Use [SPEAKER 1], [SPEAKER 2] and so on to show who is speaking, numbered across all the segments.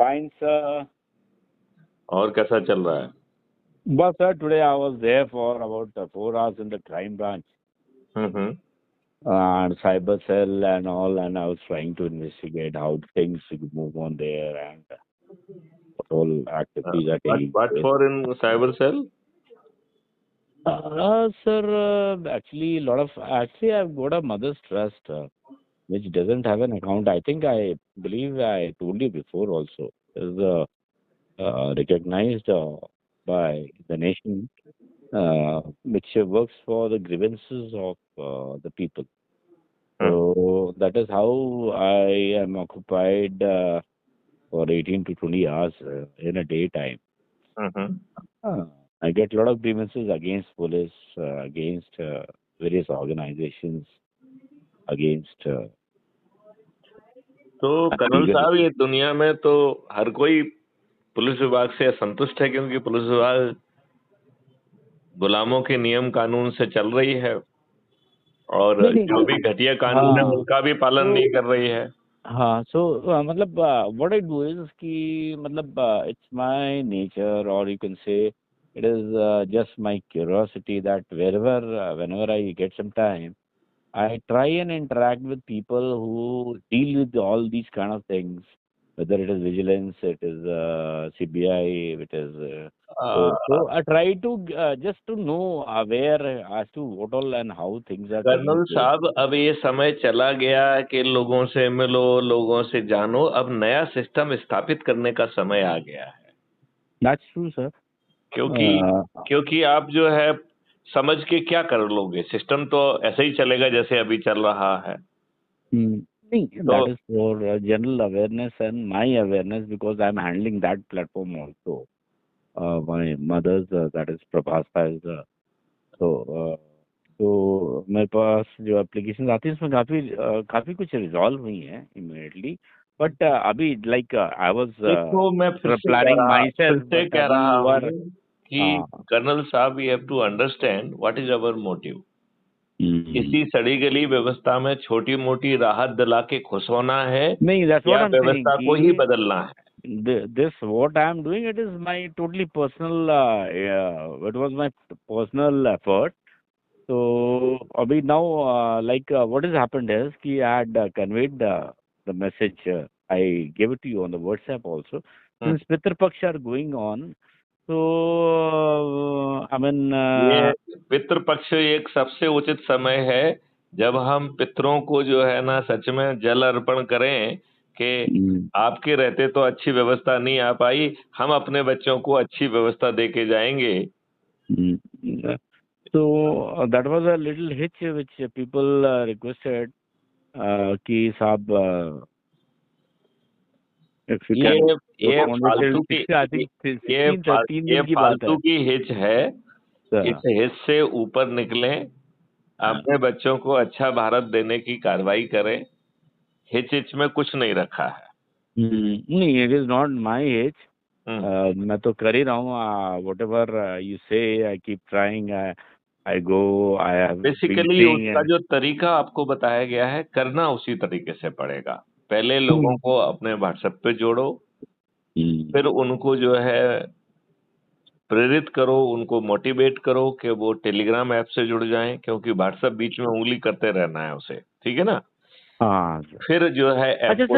[SPEAKER 1] Fine, sir.
[SPEAKER 2] और कैसा चल रहा है?
[SPEAKER 1] But sir, today I was there for about 4 hours in the crime branch
[SPEAKER 2] hmm.
[SPEAKER 1] and cyber cell and all, and I was trying to investigate how things should move on there and what all activities are taking
[SPEAKER 2] What
[SPEAKER 1] place.
[SPEAKER 2] for in cyber cell?
[SPEAKER 1] Sir, actually, actually, I've got a mother's trust which doesn't have an account. I believe I told you before also. Is recognized by the nation, which works for the grievances of the people. So that is how I am occupied for 18 to 20 hours in a daytime.
[SPEAKER 2] Hmm.
[SPEAKER 1] I get a lot of grievances against police, against various organizations, against.
[SPEAKER 2] तो colonel
[SPEAKER 1] Even
[SPEAKER 2] साहब, ये दुनिया में तो हर कोई police विभाग से असंतुष्ट है, क्योंकि पुलिस विभाग गुलामों के नियम कानून से चल रही है और जो भी घटिया कानून है उनका भी पालन नहीं कर रही है।
[SPEAKER 1] हाँ, so मतलब what I do is कि मतलब it's my nature, or you can say it is just my curiosity that whenever I get some time, I try and interact with people who deal with all these kind of things, whether it is vigilance, it is CBI, it is. So I try to just to know where as to what all and how things are taking
[SPEAKER 2] colonel
[SPEAKER 1] place.
[SPEAKER 2] साहब, अब ये समय चला गया कि लोगों से मिलो, लोगों से जानो। अब नया सिस्टम स्थापित करने का समय आ गया है।
[SPEAKER 1] That's true, sir.
[SPEAKER 2] क्योंकि आप जो है समझ के क्या कर लोगे? सिस्टम तो ऐसे ही चलेगा जैसे अभी चल रहा है।
[SPEAKER 1] That is for general awareness and my awareness, because I'm handling that platform also. My mother's, that is Prabhasa, is तो मेरे पास जो एप्लीकेशन आती है उसमें काफी कुछ रिजॉल्व हुई है इमीडिएटली, बट अभी लाइक आई वाज
[SPEAKER 2] मैं फिर से
[SPEAKER 1] प्लानिंग माई सेल्फ,
[SPEAKER 2] कह
[SPEAKER 1] बट
[SPEAKER 2] रहा
[SPEAKER 1] अभी
[SPEAKER 2] हूँ कि कर्नल साहब, you have to understand what is our motive. इसी सड़ी गली व्यवस्था में छोटी मोटी राहत दिला के खुश होना है,
[SPEAKER 1] नहीं, that's what
[SPEAKER 2] या
[SPEAKER 1] I'm
[SPEAKER 2] व्यवस्था
[SPEAKER 1] saying
[SPEAKER 2] को ही
[SPEAKER 1] कि
[SPEAKER 2] बदलना है?
[SPEAKER 1] this what I am doing, it is my totally personal it was my personal effort. So abhi now what has happened is कि I had conveyed the message, I gave it to you on the WhatsApp also. Since Pitr Paksh are going on, so I mean
[SPEAKER 2] ये पितृ पक्ष एक सबसे उचित समय है जब हम पितरों को जो है ना सच में जल अर्पण करें कि आपके रहते तो अच्छी व्यवस्था नहीं आ पाई, हम अपने बच्चों को अच्छी व्यवस्था दे के जाएंगे।
[SPEAKER 1] So that was a little hitch which people requested कि साहब
[SPEAKER 2] ये फालतू की हिच है। इस हिच से ऊपर निकलें, अपने बच्चों को अच्छा भारत देने की कार्रवाई करें। हिच में कुछ नहीं रखा है।
[SPEAKER 1] नहीं, it is not my hitch. मैं तो कर ही रहा हूँ, वट एवर यू से, I keep trying, I go, I have
[SPEAKER 2] basically उसका जो तरीका आपको बताया गया है, करना उसी तरीके से पड़ेगा। पहले लोगों को अपने व्हाट्सएप पे जोड़ो, फिर उनको जो है प्रेरित करो, उनको मोटिवेट करो कि वो टेलीग्राम ऐप से जुड़ जाएं, क्योंकि व्हाट्सएप बीच में उंगली करते रहना है उसे, ठीक है ना?
[SPEAKER 1] हाँ,
[SPEAKER 2] फिर जो है ऐप को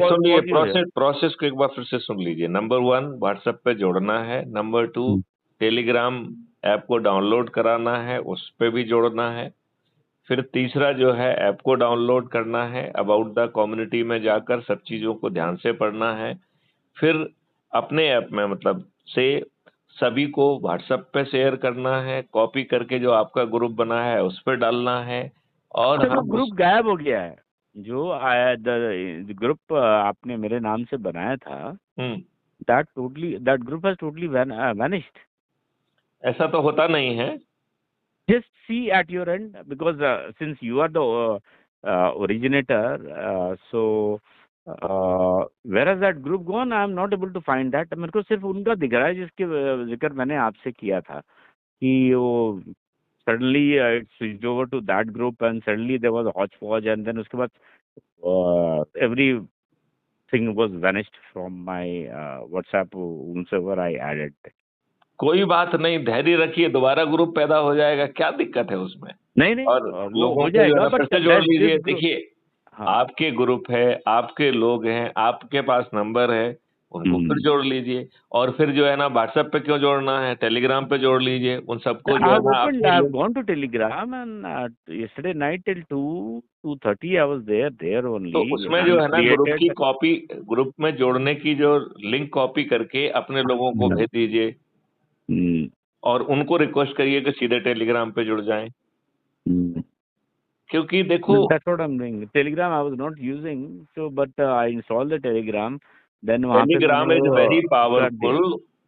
[SPEAKER 2] सुनिए, प्रोसेस को एक बार फिर से सुन लीजिए। नंबर 1, व्हाट्सएप पे जोड़ना है। नंबर 2, टेलीग्राम ऐप को डाउनलोड कराना है, उस पे भी जोड़ना है। फिर तीसरा जो है ऐप को डाउनलोड करना है, अबाउट द कम्युनिटी में जाकर सब चीजों को ध्यान से पढ़ना है। फिर अपने ऐप में मतलब से सभी को व्हाट्सएप पे शेयर करना है, कॉपी करके जो आपका ग्रुप बना है उस पर डालना है। और
[SPEAKER 1] हम ग्रुप गायब हो गया है जो ग्रुप आपने मेरे नाम से बनाया था, that group has totally vanished.
[SPEAKER 2] ऐसा तो होता नहीं है।
[SPEAKER 1] Just see at your end, because since you are the originator, so where has that group gone? I am not able to find that. मेरे को सिर्फ उनका दिख रहा है जिसके जिक्र मैंने आपसे किया था कि वो suddenly it switched over to that group and suddenly there was a hodgepodge, and then उसके बाद every thing was vanished from my WhatsApp, whomsoever I added.
[SPEAKER 2] कोई बात नहीं, धैर्य रखिए, दोबारा ग्रुप पैदा हो जाएगा, क्या दिक्कत है उसमें?
[SPEAKER 1] नहीं नहीं,
[SPEAKER 2] और
[SPEAKER 1] वो
[SPEAKER 2] लोगों
[SPEAKER 1] हो
[SPEAKER 2] को जो है
[SPEAKER 1] जाएगा,
[SPEAKER 2] ना फिर
[SPEAKER 1] बट
[SPEAKER 2] से जोड़
[SPEAKER 1] दिस
[SPEAKER 2] लीजिए।
[SPEAKER 1] ग्रुप,
[SPEAKER 2] देखिए,
[SPEAKER 1] हाँ,
[SPEAKER 2] आपके ग्रुप है, आपके लोग हैं, आपके पास नंबर है, उनको फिर जोड़ लीजिए। और फिर जो है ना व्हाट्सएप पे क्यों जोड़ना है, टेलीग्राम पे जोड़ लीजिए, उन सबको
[SPEAKER 1] I
[SPEAKER 2] जो है
[SPEAKER 1] have
[SPEAKER 2] ना
[SPEAKER 1] opened,
[SPEAKER 2] अपने
[SPEAKER 1] I have
[SPEAKER 2] link.
[SPEAKER 1] gone to Telegram, and yesterday night till 2:30 I was there
[SPEAKER 2] तो
[SPEAKER 1] only,
[SPEAKER 2] उसमें जो
[SPEAKER 1] and
[SPEAKER 2] है ना ग्रुप की
[SPEAKER 1] created.
[SPEAKER 2] कॉपी, ग्रुप में जोड़ने की जो लिंक कॉपी करके अपने लोगों को भेज दीजिए,
[SPEAKER 1] Hmm.
[SPEAKER 2] और उनको रिक्वेस्ट करिए कि सीधे टेलीग्राम पे जुड़ जाएं। क्योंकि देखो,
[SPEAKER 1] That's what I'm doing. Telegram I was not using, so but I installed the Telegram. Then वहाँ पे मैंने
[SPEAKER 2] टेलीग्राम इज
[SPEAKER 1] वो
[SPEAKER 2] वेरी
[SPEAKER 1] कर दिया.
[SPEAKER 2] पावरफुल,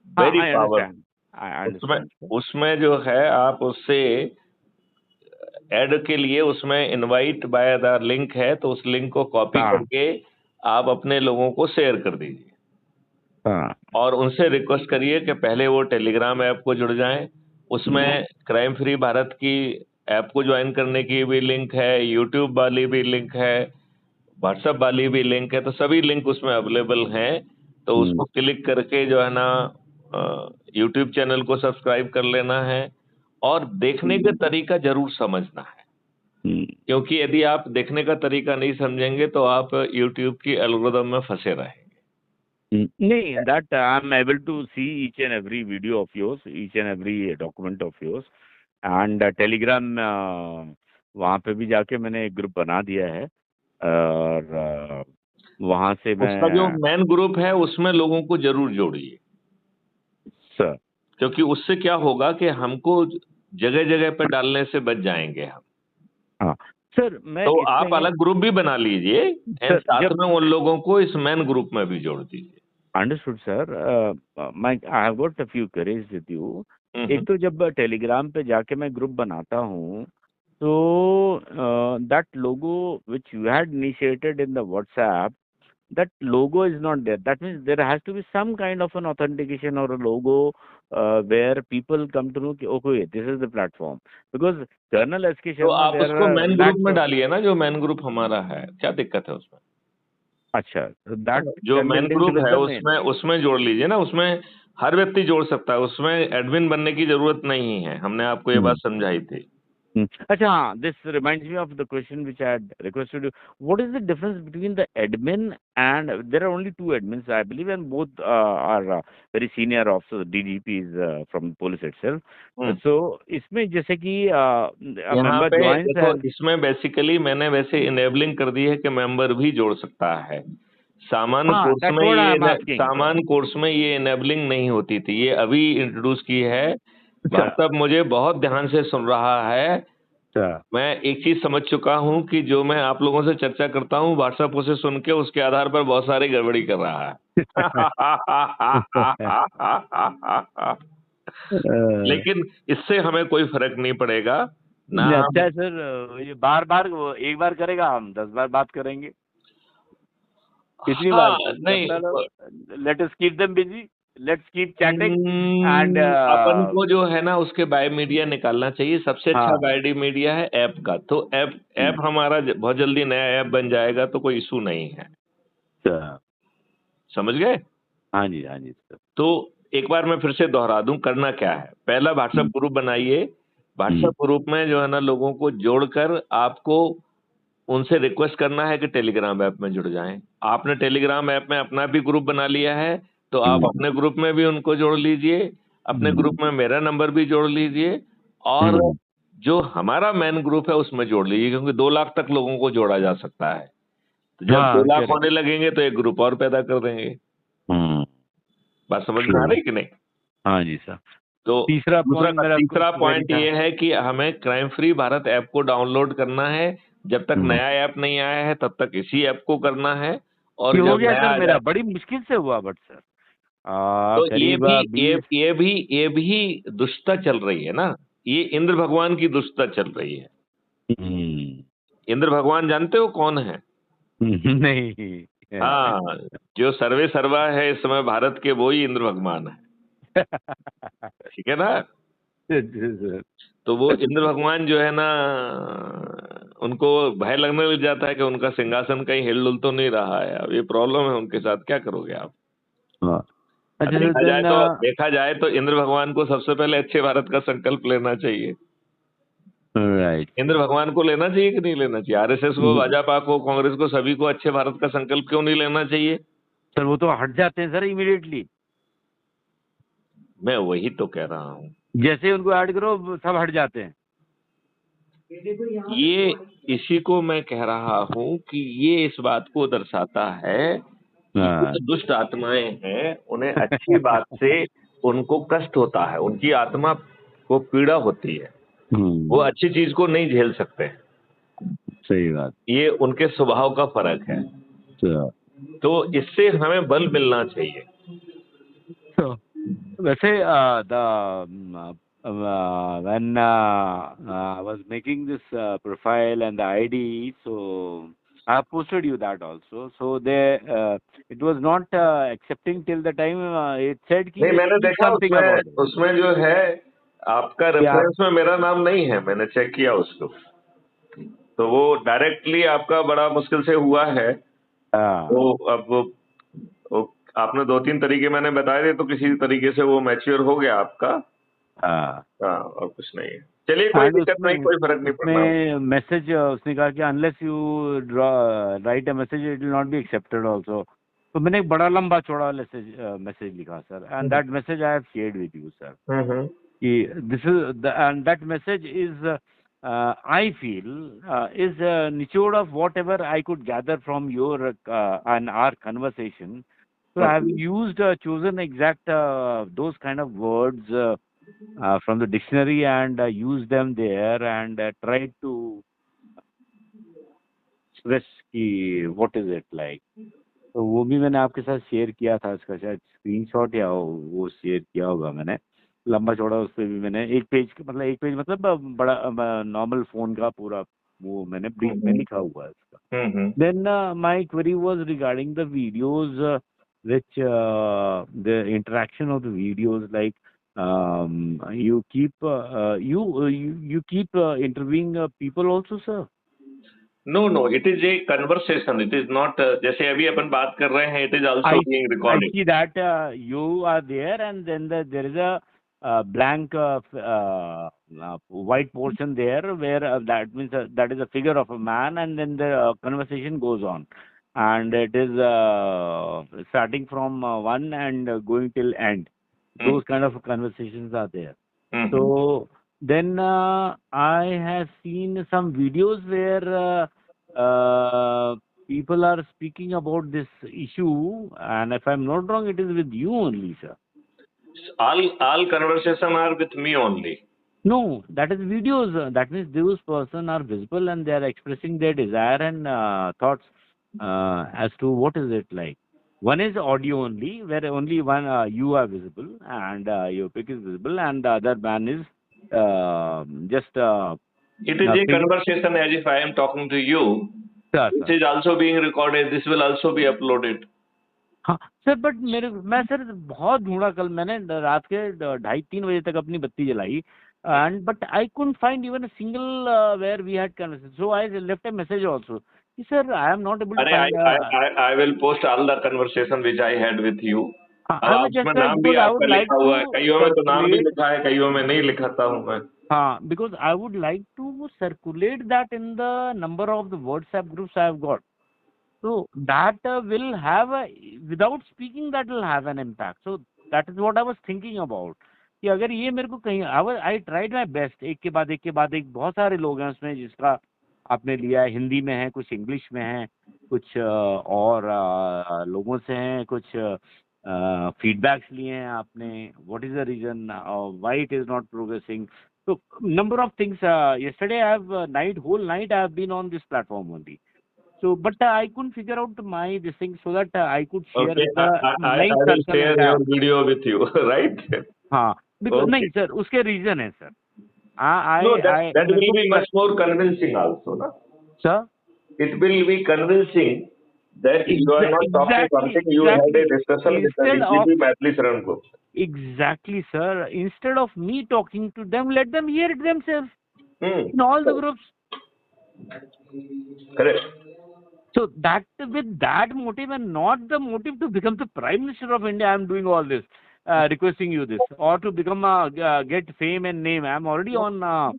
[SPEAKER 1] हाँ,
[SPEAKER 2] very
[SPEAKER 1] I
[SPEAKER 2] powerful.
[SPEAKER 1] understand. I
[SPEAKER 2] उसमें
[SPEAKER 1] understand, sir.
[SPEAKER 2] उसमें जो है आप उससे ऐड के लिए उसमें इनवाइट बाय द लिंक है, तो उस लिंक को कॉपी
[SPEAKER 1] हाँ,
[SPEAKER 2] करके आप अपने लोगों को शेयर कर दीजिए,
[SPEAKER 1] हाँ,
[SPEAKER 2] और उनसे रिक्वेस्ट करिए कि पहले वो टेलीग्राम ऐप को जुड़ जाएं। उसमें क्राइम फ्री भारत की ऐप को ज्वाइन करने की भी लिंक है, यूट्यूब वाली भी लिंक है, व्हाट्सएप वाली भी लिंक है, तो सभी लिंक उसमें अवेलेबल हैं। तो उसको क्लिक करके जो है ना यूट्यूब चैनल को सब्सक्राइब कर लेना है, और देखने का तरीका जरूर समझना है, क्योंकि यदि आप देखने का तरीका नहीं समझेंगे तो आप यूट्यूब की एल्गोरिदम में फंसे रहेंगे।
[SPEAKER 1] नहीं, that I'm able to see each and every video of yours, each and every document of yours, and Telegram वहाँ पे भी जाके मैंने एक ग्रुप बना दिया है, और वहाँ से
[SPEAKER 2] उसका जो
[SPEAKER 1] मैं,
[SPEAKER 2] मेन ग्रुप है उसमें लोगों को जरूर जोड़िए,
[SPEAKER 1] सर,
[SPEAKER 2] क्योंकि उससे क्या होगा कि हमको जगह जगह पे डालने से बच जाएंगे हम।
[SPEAKER 1] हाँ सर, मैं
[SPEAKER 2] तो आप
[SPEAKER 1] इसमें,
[SPEAKER 2] अलग ग्रुप भी बना लीजिए, एंड
[SPEAKER 1] सर,
[SPEAKER 2] साथ
[SPEAKER 1] जब,
[SPEAKER 2] में उन लोगों को इस मेन ग्रुप में भी जोड़ दीजिए।
[SPEAKER 1] अंडरस्टूड सर, मैं I have got a few queries with you.
[SPEAKER 2] Hmm.
[SPEAKER 1] एक तो जब टेलीग्राम पे जाके मैं ग्रुप बनाता हूँ, तो that logo which you had initiated in the WhatsApp, that logo is not there. That means there has to be some kind of an authentication or a logo where people come to know कि okay, this is the platform, because Colonel S.K.
[SPEAKER 2] तो
[SPEAKER 1] Sharma,
[SPEAKER 2] आप
[SPEAKER 1] there
[SPEAKER 2] उसको
[SPEAKER 1] are
[SPEAKER 2] main group
[SPEAKER 1] lakhs
[SPEAKER 2] में
[SPEAKER 1] of,
[SPEAKER 2] डालिए ना, जो main group हमारा है, क्या दिक्कत है उसमें?
[SPEAKER 1] अच्छा, so that
[SPEAKER 2] जो
[SPEAKER 1] can be
[SPEAKER 2] main
[SPEAKER 1] linked
[SPEAKER 2] group
[SPEAKER 1] with
[SPEAKER 2] है
[SPEAKER 1] the main.
[SPEAKER 2] उसमें उसमें जोड़ लीजिए ना, उसमें हर व्यक्ति जोड़ सकता है, उसमें एडमिन बनने की जरूरत नहीं है, हमने आपको ये बात समझाई थी।
[SPEAKER 1] अच्छा, हाँ, this reminds me of the question which I had requested you. What is the difference between the admin and there are only two admins, I believe, and both are very senior officers, DGPs from police itself. So इसमें जैसे कि a
[SPEAKER 2] यहाँ
[SPEAKER 1] member
[SPEAKER 2] पे
[SPEAKER 1] joins
[SPEAKER 2] देखो,
[SPEAKER 1] and,
[SPEAKER 2] इसमें basically मैंने वैसे enabling कर दी है कि मेंबर भी जोड़ सकता है। सामान्य
[SPEAKER 1] हाँ,
[SPEAKER 2] कोर्स
[SPEAKER 1] that's
[SPEAKER 2] में
[SPEAKER 1] what I
[SPEAKER 2] ये
[SPEAKER 1] am asking, sir.
[SPEAKER 2] सामान्य कोर्स में ये इनेबलिंग नहीं होती थी, ये अभी इंट्रोड्यूस की है।
[SPEAKER 1] अच्छा,
[SPEAKER 2] व्हाट्सएप मुझे बहुत ध्यान से सुन रहा है।
[SPEAKER 1] अच्छा,
[SPEAKER 2] मैं एक चीज समझ चुका हूँ कि जो मैं आप लोगों से चर्चा करता हूँ, व्हाट्सएप उसे सुन के उसके आधार पर बहुत सारी गड़बड़ी कर रहा है। लेकिन इससे हमें कोई फर्क नहीं पड़ेगा ना।
[SPEAKER 1] अच्छा है सर, ये बार बार एक बार करेगा, हम 10 बार बात करेंगे, कितनी बार?
[SPEAKER 2] हाँ, नहीं,
[SPEAKER 1] let us keep them busy, let's keep chatting and,
[SPEAKER 2] अपन को जो है ना उसके बाय मीडिया निकालना चाहिए। सबसे अच्छा
[SPEAKER 1] हाँ,
[SPEAKER 2] बाय मीडिया है ऐप का, तो ऐप हमारा बहुत जल्दी नया ऐप बन जाएगा, तो कोई इशू नहीं है।
[SPEAKER 1] अच्छा,
[SPEAKER 2] समझ गए?
[SPEAKER 1] हाँ जी, हाँ जी सर।
[SPEAKER 2] तो एक बार मैं फिर से दोहरा दूं, करना क्या है। पहला व्हाट्सएप ग्रुप बनाइए, व्हाट्सएप ग्रुप में जो है ना लोगों को जोड़कर आपको उनसे रिक्वेस्ट करना है कि टेलीग्राम ऐप में जुड़ जाएं। आपने टेलीग्राम ऐप में अपना भी ग्रुप बना लिया है, तो आप अपने ग्रुप में भी उनको जोड़ लीजिए, अपने ग्रुप में मेरा नंबर भी जोड़ लीजिए, और जो हमारा मेन ग्रुप है उसमें जोड़ लीजिए, क्योंकि 2 लाख तक लोगों को जोड़ा जा सकता है। तो जब 2
[SPEAKER 1] हाँ,
[SPEAKER 2] लाख
[SPEAKER 1] करेक्ट।
[SPEAKER 2] होने लगेंगे तो एक ग्रुप और पैदा कर देंगे। बात समझ में आ रही कि नहीं?
[SPEAKER 1] हाँ जी सर।
[SPEAKER 2] तो
[SPEAKER 1] तीसरा पॉइंट मेरा
[SPEAKER 2] तीसरा
[SPEAKER 1] क्वेरी
[SPEAKER 2] पॉइंट
[SPEAKER 1] था।
[SPEAKER 2] ये है कि हमें क्राइम फ्री भारत ऐप को डाउनलोड करना है। जब तक नया ऐप नहीं आया है तब तक इसी ऐप को करना है, और
[SPEAKER 1] ये हो
[SPEAKER 2] जब
[SPEAKER 1] गया
[SPEAKER 2] नया
[SPEAKER 1] सर
[SPEAKER 2] आ
[SPEAKER 1] मेरा,
[SPEAKER 2] जाए
[SPEAKER 1] बड़ी मुश्किल से हुआ, बट सर
[SPEAKER 2] तो
[SPEAKER 1] करीब 20,
[SPEAKER 2] ये भी दुष्टता चल रही है ना। ये इंद्र भगवान की दुष्टता चल रही है। इंद्र भगवान जानते हो कौन है?
[SPEAKER 1] नहीं।
[SPEAKER 2] हाँ, जो सर्वे सर्वा है इस समय भारत के, वो ही इंद्र भगवान है। ठीक है ना? तो वो इंद्र भगवान जो है ना, उनको भय लगने लग जाता है कि उनका सिंहासन कहीं हिल-डुल तो नहीं रहा है। अब ये प्रॉब्लम है उनके साथ, क्या करोगे आप?
[SPEAKER 1] हाँ। अच्छा सर,
[SPEAKER 2] देखा जाए तो इंद्र भगवान को सबसे पहले अच्छे भारत का संकल्प लेना चाहिए।
[SPEAKER 1] राइट।
[SPEAKER 2] इंद्र भगवान को लेना चाहिए कि नहीं लेना चाहिए? आरएसएस को, भाजपा को, कांग्रेस को, सभी को अच्छे भारत का संकल्प क्यों नहीं लेना चाहिए?
[SPEAKER 1] सर वो तो हट जाते हैं सर इमीडिएटली,
[SPEAKER 2] मैं वही तो कह रहा हूँ।
[SPEAKER 1] जैसे उनको ऐड करो सब हट जाते हैं।
[SPEAKER 2] ये इसी को मैं कह रहा हूँ कि ये इस बात को दर्शाता है कि
[SPEAKER 1] हाँ।
[SPEAKER 2] कुछ दुष्ट आत्माएं हैं, उन्हें अच्छी बात से उनको कष्ट होता है, उनकी आत्मा को पीड़ा होती है, वो अच्छी चीज को नहीं झेल सकते।
[SPEAKER 1] सही बात।
[SPEAKER 2] ये उनके स्वभाव का फर्क है, तो इससे हमें बल मिलना चाहिए।
[SPEAKER 1] वैसे when I was making this profile and the ID, so I have posted you that also. So they it was not accepting till the time it said कि
[SPEAKER 2] नहीं, मैंने देखा उसमें जो है आपका रेफरेंस में मेरा नाम नहीं है, मैंने चेक किया उसको, तो वो डायरेक्टली आपका बड़ा मुश्किल से हुआ है। तो अब वो आपने 2-3 तरीके मैंने बताए थे, तो किसी तरीके से वो मैच्योर हो गया आपका। हाँ, और कुछ नहीं है। चलिए, कोई दिक्कत नहीं, कोई फर्क नहीं पड़ना।
[SPEAKER 1] मैसेज उसने कहा कि unless you write a message it will not be accepted also. तो मैंने एक बड़ा लंबा चौड़ा मैसेज लिखा sir, and that message I have shared with you sir, कि this is and that message is I feel is nichod of whatever I could gather from your and our conversation. So I have used chosen exact those kind of words from the dictionary and used them there and tried to express कि what is it like. तो वो भी मैंने आपके साथ share किया था, इसका शायद स्क्रीनशॉट या वो शेयर किया होगा मैंने, लंबा चौड़ा। उस पर भी मैंने एक पेज मतलब बड़ा नॉर्मल फोन का पूरा वो मैंने ब्रीफ में लिखा हुआ है इसका। Then my query was regarding the videos which the interaction of the videos, like you keep you keep interviewing people also sir?
[SPEAKER 2] No, it is a conversation. It is not जैसे अभी अपन बात कर रहे हैं, it is also being recorded.
[SPEAKER 1] I see that you are there and then there is a blank white portion there where that means that is a figure of a man, and then the conversation goes on, and it is starting from one and going till end. Those kind of conversations are there. So then I have seen some videos where people are speaking about this issue, and if I'm not wrong, it is with you only, sir.
[SPEAKER 2] All conversation are with me only.
[SPEAKER 1] No, that is videos. That means those person are visible and they are expressing their desire and thoughts as to what is it like. One is audio only, where only one you are visible and your pic is visible, and the other man is just.
[SPEAKER 2] It is a conversation as if I am talking to you.
[SPEAKER 1] Sir,
[SPEAKER 2] this is also being recorded. This will also be uploaded.
[SPEAKER 1] हाँ sir, but मैं sir बहुत ढूंढा, कल मैंने रात के 2:30-3 बजे तक अपनी बत्ती जलाई, and but I couldn't find even a single where we had conversation. So I left a message also. Sir, I am not able to find.
[SPEAKER 2] I will post all the conversation which I had with you.
[SPEAKER 1] I was just
[SPEAKER 2] नाम भी आपका लिखा हुआ है, कईयों में तो नाम भी लिखा है, कईयों में नहीं लिखाता हूँ मैं।
[SPEAKER 1] हाँ, because I would like to circulate that in the number of the WhatsApp groups I have got. So that will have without speaking, that will have an impact. So that is what I was thinking about. कि अगर ये मेरे को कहीं I tried my best, एक के बाद एक बहुत सारे लोग हैं उसमें जिसका आपने लिया है, हिंदी में है, कुछ इंग्लिश में है, कुछ और लोगों से हैं, कुछ फीडबैक्स लिए हैं आपने, what is the reason why it is not progressing. So number of things. Yesterday I have whole night I have been on this platform only. So, but I couldn't figure out this thing so that I could share.
[SPEAKER 2] Okay, I will share your video with you, right?
[SPEAKER 1] हाँ, because नहीं sir, उसके reason है sir.
[SPEAKER 2] No, that will be much more convincing also, na?
[SPEAKER 1] Sir?
[SPEAKER 2] It will be convincing That you are not talking something. You had a discussion with the DGP Maithili Sharan Gupta.
[SPEAKER 1] Exactly, sir. Instead of me talking to them, let them hear it themselves in all the groups.
[SPEAKER 2] Correct.
[SPEAKER 1] So that with that motive and not the motive to become the Prime Minister of India, I am doing all this, requesting you this, or to become get fame and name. I am already on a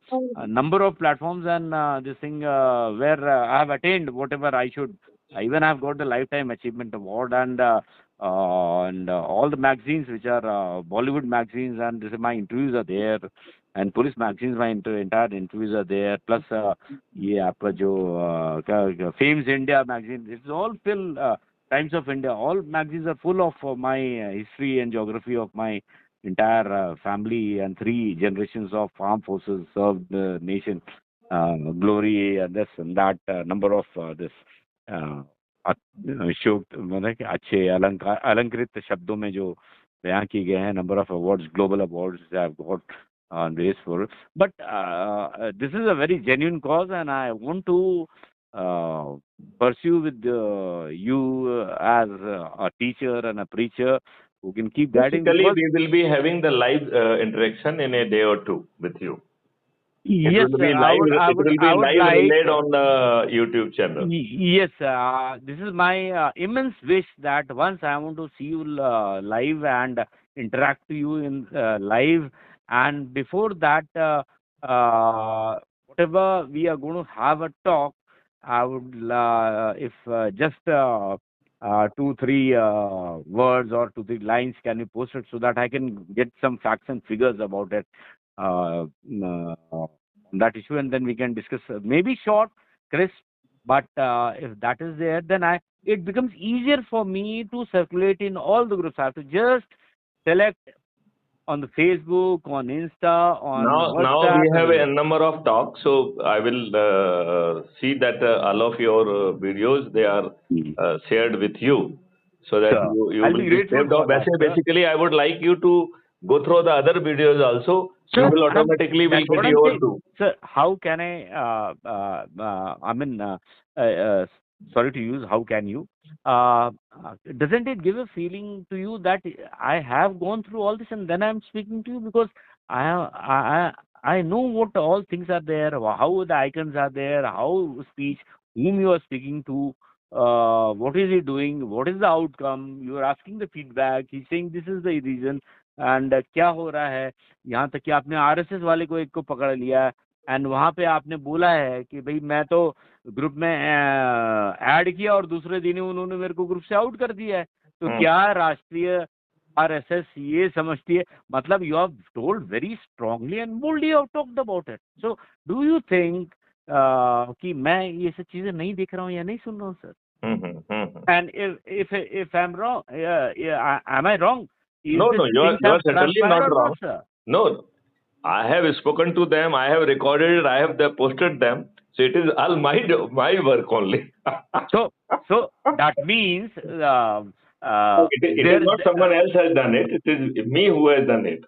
[SPEAKER 1] number of platforms and this thing where I have attained whatever I should. Even I have got the Lifetime Achievement Award and all the magazines which are Bollywood magazines, and this, my interviews are there, and police magazines, my entire interviews are there. Plus ये आपका जो क्या Fames India magazine, it's all full. Times of India, all magazines are full of my history and geography of my entire family and 3 generations of armed forces served the nation, glory, this and that, number of this शोक मतलब कि अच्छे अलंकृत शब्दों में जो बयां किए गए हैं, number of awards, global awards I have got on this for. But this is a very genuine cause, and I want to pursue with you as a teacher and a preacher who can keep guiding.
[SPEAKER 2] Basically, we will be having the live interaction in a day or two with you.
[SPEAKER 1] Yes,
[SPEAKER 2] it will be live. It will be live relayed on the YouTube channel.
[SPEAKER 1] Yes, this is my immense wish that once I want to see you live and interact to you in live. And before that, whatever we are going to have a talk, I would, if just 2-3 words or 2-3 lines can be posted so that I can get some facts and figures about it. That issue, and then we can discuss, maybe short, crisp, but if that is there, then it becomes easier for me to circulate in all the groups. I have to just select on the Facebook, on Insta, on WhatsApp.
[SPEAKER 2] Now we have a number of talks, so I will see that all of your videos, they are shared with you, so that you will be saved off. Basically, I would like you to go through the other videos also. Sir, you will automatically will get your too.
[SPEAKER 1] Sir, how can I mean, sorry to use, how can you? Doesn't it give a feeling to you that I have gone through all this and then I am speaking to you? Because I know what all things are there, how the icons are there, how speech, whom you are speaking to, what is he doing, what is the outcome, you are asking the feedback, he's saying this is the reason, and क्या हो रहा है, यहाँ तक कि आपने RSS वाले को एक को पकड़ लिया एंड वहाँ पे आपने बोला है कि भाई मैं तो ग्रुप में ऐड किया और दूसरे दिन उन्होंने मेरे को ग्रुप से आउट कर दिया है, तो क्या राष्ट्रीय आरएसएस ये समझती है? मतलब you have told very strongly and boldly you have talked about it. So do you think कि मैं ये सब चीजें नहीं देख रहा हूँ या नहीं सुन रहा हूँ sir? And if I am wrong, am I wrong?
[SPEAKER 2] No, you are certainly not wrong. No, I have spoken to them, I have recorded it, I have posted them. So it is all my work only.
[SPEAKER 1] so that means
[SPEAKER 2] it is not someone else has done it. It is me who has done it.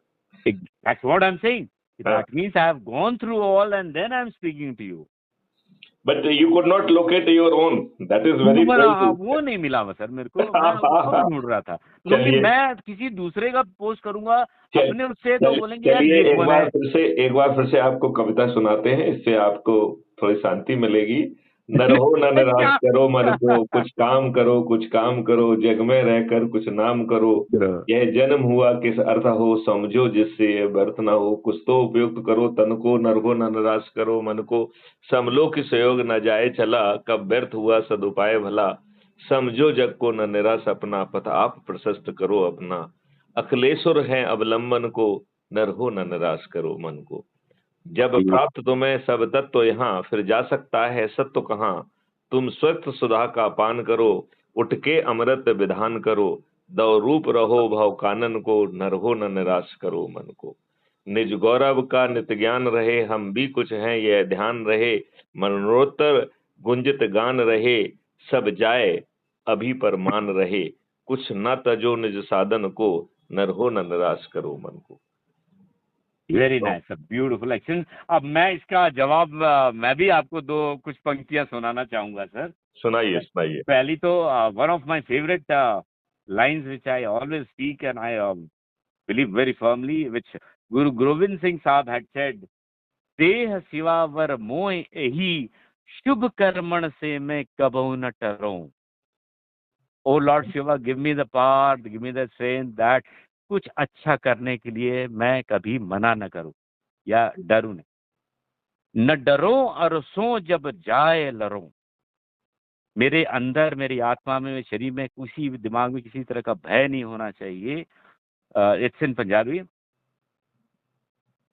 [SPEAKER 1] That's what I'm saying. That means I have gone through all and then I'm speaking to you.
[SPEAKER 2] But you could not locate your own. That is very
[SPEAKER 1] important. वो नहीं मिला sir मेरे को, मैं ढूंढ रहा था, क्योंकि मैं किसी दूसरे का पोस्ट करूंगा अपने उससे, तो बोलेंगे यार ये
[SPEAKER 2] एक बार फिर से आपको कविता सुनाते हैं, इससे आपको थोड़ी शांति मिलेगी. न रहो न निराश करो मन को, कुछ काम करो, जग में रहकर कुछ नाम करो. यह जन्म हुआ किस अर्थ हो, समझो जिससे ये व्यर्थ न हो. कुछ तो उपयुक्त करो तन को, न रहो न निराश करो मन को. समलो कि सहयोग न जाए चला, कब व्यर्थ हुआ सदुपाय भला. समझो जग को न निराश अपना, पथ आप प्रशस्त करो अपना. अखिलेश्वर है अवलंबन को, न रहो न निराश करो मन को. जब प्राप्त तुम्हें सब तत्व यहाँ, फिर जा सकता है सत्व कहाँ. तुम स्वस्थ सुधा का पान करो, उठ के अमृत विधान करो. दो रूप रहो भव कानन को, न रहो न निराश करो मन को. निज गौरव का नित ज्ञान रहे, हम भी कुछ हैं यह ध्यान रहे. मनोत्तर गुंजित गान रहे, सब जाए अभी पर मान रहे. कुछ न तजो निज साधन को, न रहो न निराश करो मन को.
[SPEAKER 1] वेरी
[SPEAKER 2] तो
[SPEAKER 1] नाइस, ब्यूटीफुल एक्शन। अब मैं इसका जवाब मैं भी आपको कुछ पंक्तियां सुनाना चाहूंगा सर।
[SPEAKER 2] सुनाइए सुनाइए।
[SPEAKER 1] पहली तो one of my favourite lines which I always speak and I believe very firmly, which Guru Gobind Singh साहब हैड सेड, देह सिवावर मोह ही, शुभ कर्मण से मैं कबहू न टरूं। Oh lord Shiva, give me the power, give me the strength that कुछ अच्छा करने के लिए मैं कभी मना न करूं या डरूं नहीं। न डरो और सो जब जाए लरो। मेरे अंदर, मेरी आत्मा में, मेरे शरीर में, किसी भी दिमाग में किसी तरह का भय नहीं होना चाहिए। It's in Punjabi.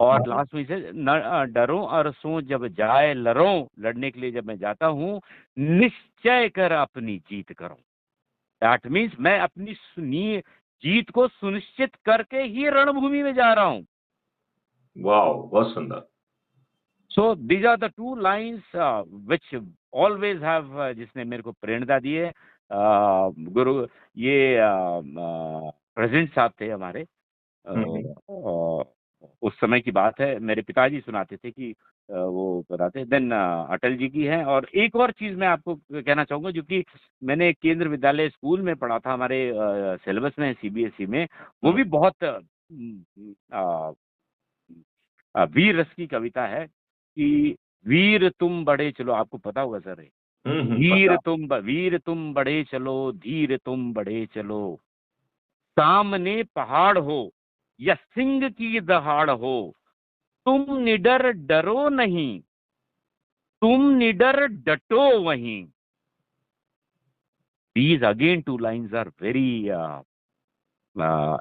[SPEAKER 1] और लास्ट में से न डरो और सो जब जाए लरो, लड़ने के लिए जब मैं जाता हूं, निश्चय कर अपनी जीत करो। दैट मीन्स मैं अपनी जीत को सुनिश्चित करके ही रणभूमि में जा रहा हूं।
[SPEAKER 2] वाह, बहुत सुंदर।
[SPEAKER 1] So these are the two lines which always have, जिसने मेरे को प्रेरणा दी है। गुरु, ये प्रेसिडेंट साहब थे हमारे, उस समय की बात है, मेरे पिताजी सुनाते थे कि वो बताते। देन अटल जी की है। और एक और चीज मैं आपको कहना चाहूंगा, जो कि मैंने केंद्र विद्यालय स्कूल में पढ़ा था, हमारे सिलेबस में है सीबीएसई में। वो भी बहुत वीर रस की कविता है कि वीर तुम बढ़े चलो। आपको पता होगा सर ये।
[SPEAKER 2] पता।
[SPEAKER 1] वीर तुम बढ़े चलो, धीर तुम बढ़े चलो, सामने पहाड़ हो या सिंह की दहाड़ हो, तुम निडर डरो नहीं, तुम निडर डटो वहीं। These again two lines are very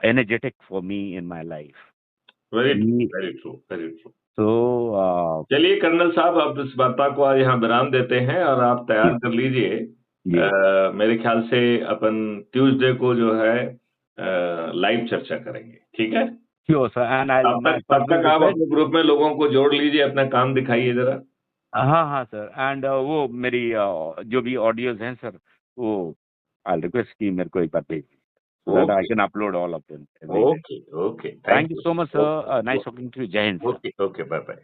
[SPEAKER 1] energetic for me in my life.
[SPEAKER 2] वेरी
[SPEAKER 1] ये-
[SPEAKER 2] very true, very true.
[SPEAKER 1] So
[SPEAKER 2] चलिए कर्नल साहब, आप इस वार्ता को आज यहाँ विराम देते हैं और आप तैयार कर लीजिए।
[SPEAKER 1] जी
[SPEAKER 2] मेरे ख्याल से अपन ट्यूसडे को जो है लाइव चर्चा करेंगे, ठीक है?
[SPEAKER 1] sure sir, and I'll my
[SPEAKER 2] तब
[SPEAKER 1] personal
[SPEAKER 2] तक आप
[SPEAKER 1] request।
[SPEAKER 2] अपने ग्रुप में लोगों को जोड़ लीजिए, अपना काम दिखाइए जरा।
[SPEAKER 1] हाँ हाँ सर, एंड वो मेरी जो भी ऑडियोज हैं सर, वो आई रिक्वेस्ट कि मेरे को एक बार भेज so that I
[SPEAKER 2] okay
[SPEAKER 1] can upload all of them every day.
[SPEAKER 2] Okay okay,
[SPEAKER 1] Thank
[SPEAKER 2] thank
[SPEAKER 1] you
[SPEAKER 2] you.
[SPEAKER 1] so much, sir.
[SPEAKER 2] Okay
[SPEAKER 1] Nice talking to you. Jai Hind, sir.
[SPEAKER 2] Okay okay, bye bye.